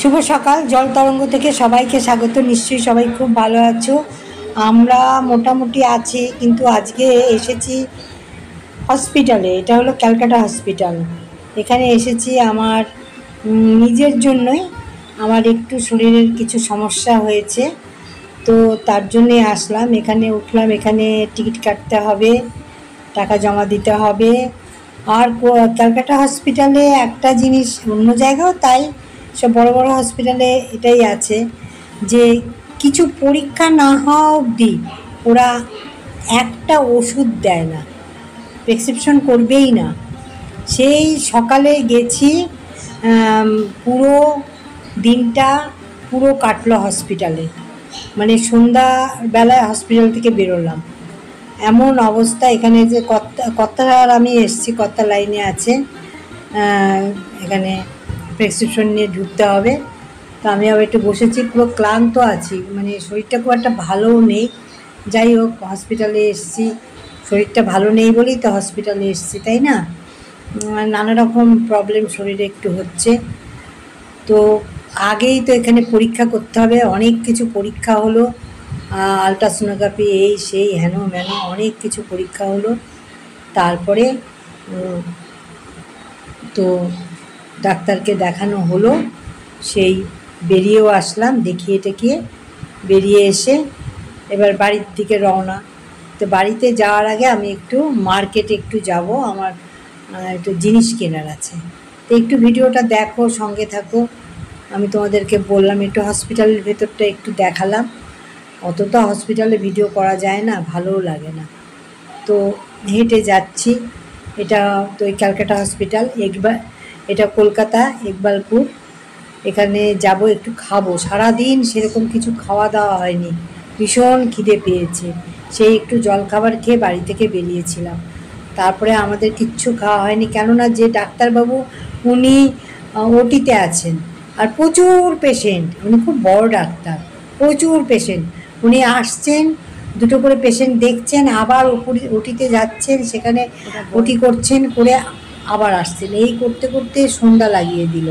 শুভ সকাল। জল তরঙ্গ থেকে সবাইকে স্বাগত। নিশ্চয়ই সবাই খুব ভালো আছো। আমরা মোটামুটি আছি, কিন্তু আজকে এসেছি হসপিটালে। এটা হলো ক্যালকাটা হসপিটাল। এখানে এসেছি আমার নিজের জন্যই। আমার একটু শরীরের কিছু সমস্যা হয়েছে, তো তার জন্যে আসলাম। এখানে উঠলাম, এখানে টিকিট কাটতে হবে, টাকা জমা দিতে হবে। আর ক্যালকাটা হসপিটালে একটা জিনিস, অন্য জায়গাও তাই, সব বড় বড় হসপিটালে এটাই আছে যে কিছু পরীক্ষা না হওয়া অবধি ওরা একটা ওষুধ দেয় না, প্রেসক্রিপশন করবেই না। সেই সকালে গেছি, পুরো দিনটা পুরো কাটলো হসপিটালে, মানে সন্ধ্যাবেলায় হসপিটাল থেকে বেরোলাম। এমন অবস্থা এখানে যে কর্তার আমি এসছি, কর্তা লাইনে আছে, এখানে প্রেসক্রিপশন নিয়ে ঢুকতে হবে। তো আমি আবার একটু বসেছি, পুরো ক্লান্ত আছি, মানে শরীরটা খুব একটা ভালোও নেই। যাই হোক, হসপিটালে এসছি, শরীরটা ভালো নেই বলেই তো হসপিটালে এসছি, তাই না? নানা রকম প্রবলেম শরীরে একটু হচ্ছে। তো আগেই তো এখানে পরীক্ষা করতে হবে, অনেক কিছু পরীক্ষা হলো, আলট্রাসোনোগ্রাফি, এই সেই হেন ম্যানো অনেক কিছু পরীক্ষা হলো। তারপরে তো ডাক্তারকে দেখানো হলো, সেই বেরিয়েও আসলাম, দেখিয়ে টেকিয়ে বেরিয়ে এসে এবার বাড়ির দিকে রওনা। তো বাড়িতে যাওয়ার আগে আমি একটু মার্কেটে একটু যাব, আমার একটু জিনিস কেনার আছে। তো একটু ভিডিওটা দেখো, সঙ্গে থাকো। আমি তোমাদেরকে বললাম একটু হসপিটালের ভেতরটা একটু দেখালাম। অত তো হসপিটালে ভিডিও করা যায় না, ভালোও লাগে না। তো হেঁটে যাচ্ছি। এটা তো এই ক্যালকাটা হসপিটাল, এটা কলকাতা ইকবালপুর। এখানে যাব, একটু খাবো। সারাদিন সেরকম কিছু খাওয়া দাওয়া হয়নি, ভীষণ খিদে পেয়েছে। সেই একটু জলখাবার খেয়ে বাড়ি থেকে বেরিয়েছিলাম। তারপরে আমাদের কিচ্ছু খাওয়া হয়নি, কেননা যে ডাক্তারবাবু উনি ওটিতে আছেন, আর প্রচুর পেশেন্ট, উনি খুব বড় ডাক্তার, প্রচুর পেশেন্ট। উনি আসছেন, দুটো করে পেশেন্ট দেখছেন, আবার ওটিতে যাচ্ছেন, সেখানে ওটি করছেন, করে আবার আসছেন, এই করতে করতে সন্ধ্যা লাগিয়ে দিল।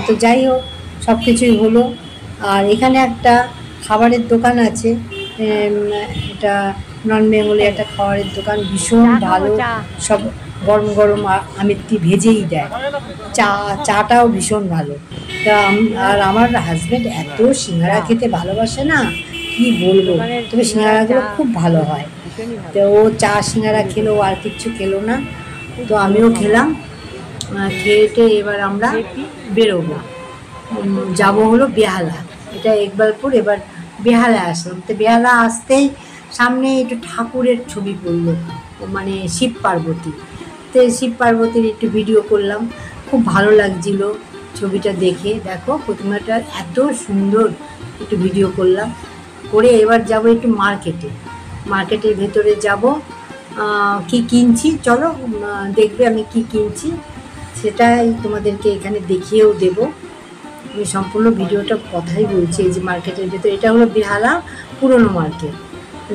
তো যাই হোক, সব কিছুই হলো। আর এখানে একটা খাবারের দোকান আছে, এটা নন বেঙ্গলি একটা খাবারের দোকান, ভীষণ ভালো, সব গরম গরম আমেরটি ভেজেই দেয়। চাটাও ভীষণ ভালো। তা আর আমার হাজব্যান্ড এত সিঙ্গারা খেতে ভালোবাসে না, কি বলবো, তবে সিঙ্গারাগুলো খুব ভালো হয়। তো ও চা সিঙ্গারা খেলো, আর কিচ্ছু খেলো না। তো আমিও খেলাম, খেয়ে এবার আমরা বেরোবো, যাবো হলো বেহালা। এটা ইকবালপুর, এবার বেহালা আসলাম। তো বেহালা আসতেই সামনে একটু ঠাকুরের ছবি পড়লো, মানে শিব পার্বতী। তো শিব পার্বতীর একটু ভিডিও করলাম, খুব ভালো লাগছিল ছবিটা দেখে। দেখো প্রতিমাটা এত সুন্দর, একটু ভিডিও করলাম, করে এবার যাব একটু মার্কেটের ভেতরে যাব। কি কিনছি চলো, দেখবে আমি কি কিনছি, সেটাই তোমাদেরকে এখানে দেখিয়েও দেবো। আমি সম্পূর্ণ ভিডিওটা কথাই বলছি। এই যে মার্কেটের ভেতর, এটা হলো বেহালা পুরনো মার্কেট।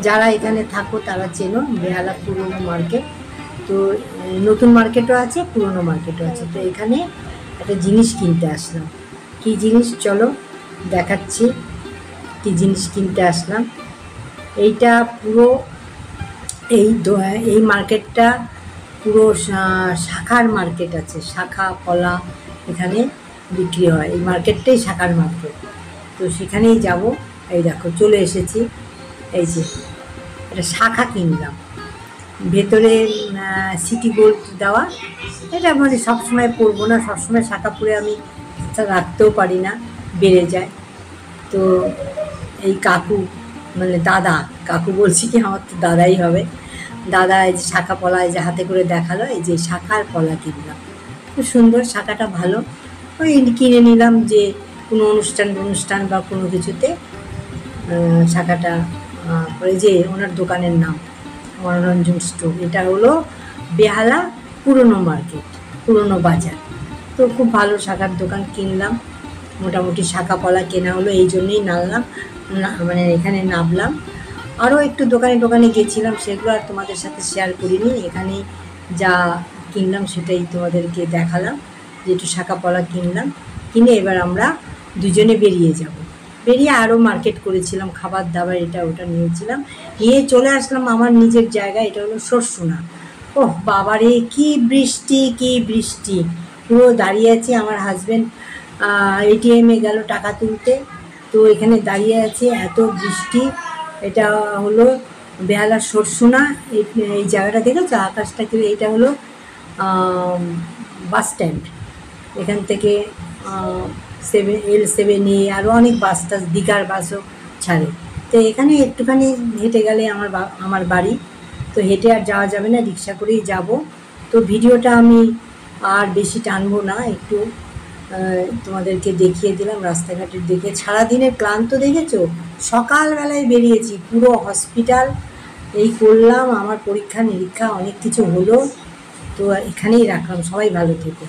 যারা এখানে থাকো তারা চেনো বেহালা পুরনো মার্কেট। তো নতুন মার্কেটও আছে, পুরনো মার্কেটও আছে। তো এখানে একটা জিনিস কিনতে আসলাম। কি জিনিস চলো দেখাচ্ছি, কি জিনিস কিনতে আসলাম। এইটা পুরো এই মার্কেটটা পুরো শাখার মার্কেট আছে, শাখা কলা এখানে বিক্রি হয়। এই মার্কেটটাই শাখার মার্কেট, তো সেখানেই যাব। এই দেখো চলে এসেছি, এই যে এটা শাখা কিনলাম। ভেতরে সিটি গোল্ড দেওয়া, এটা মানে সবসময় পরবো না, সবসময় শাখা পরে আমি রাখতেও পারি না, বেড়ে যায়। তো এই কাকু, মানে কাকু বলছি কি, আমার তো দাদাই হবে। দাদা এই যে শাখা পলা এই যে হাতে করে দেখালো, এই যে শাখার পলা কিনলাম, খুব সুন্দর, শাখাটা ভালো। ওই কিনে নিলাম, যে কোনো অনুষ্ঠান বা কোনো কিছুতে শাখাটা। ওই যে ওনার দোকানের নাম মনোরঞ্জন স্টোর। এটা হলো বেহালা পুরনো মার্কেট, পুরনো বাজার। তো খুব ভালো শাখার দোকান, কিনলাম। মোটামুটি শাখা পলা কেনা হলো, এই জন্যেই মানে এখানে নামলাম। আরও একটু দোকানে গেছিলাম, সেগুলো আর তোমাদের সাথে শেয়ার করিনি। এখানেই যা কিনলাম সেটাই তোমাদেরকে দেখালাম, যে একটু শাখা পলা কিনলাম। কিনে এবার আমরা দুজনে বেরিয়ে যাব। বেরিয়ে আরও মার্কেট করেছিলাম, খাবার দাবার এটা ওটা নিয়েছিলাম, নিয়ে চলে আসলাম আমার নিজের জায়গায়। এটা হলো সরসুনা। ওহ বাবারে, কি বৃষ্টি কি বৃষ্টি! পুরো দাঁড়িয়ে আছি, আমার হাজব্যান্ড এটিএমে গেল টাকা তুলতে, তো এখানে দাঁড়িয়ে আছে, এত বৃষ্টি। এটা হলো বেহালার সরসুনা। এই জায়গাটা দেখেছো আকাশটাকে? এইটা হলো বাস স্ট্যান্ড। এখান থেকে L7 আরও অনেক বাস টাস, দীঘার বাসও ছাড়ে। তো এখানে একটুখানি হেঁটে গেলে আমার বাড়ি। তো হেঁটে আর যাওয়া যাবে না, রিক্সা করেই যাব। তো ভিডিওটা আমি আর বেশি টানবো না, একটু তোমাদেরকে দেখিয়ে দিলাম রাস্তাঘাটের দিকে। সারাদিনের ক্লান্ত দেখেছো? সকালবেলায় বেরিয়েছি, পুরো হসপিটাল এই করলাম, আমার পরীক্ষা নিরীক্ষা অনেক কিছু হলো। তো এখানেই রাখলাম, সবাই ভালো থেকো।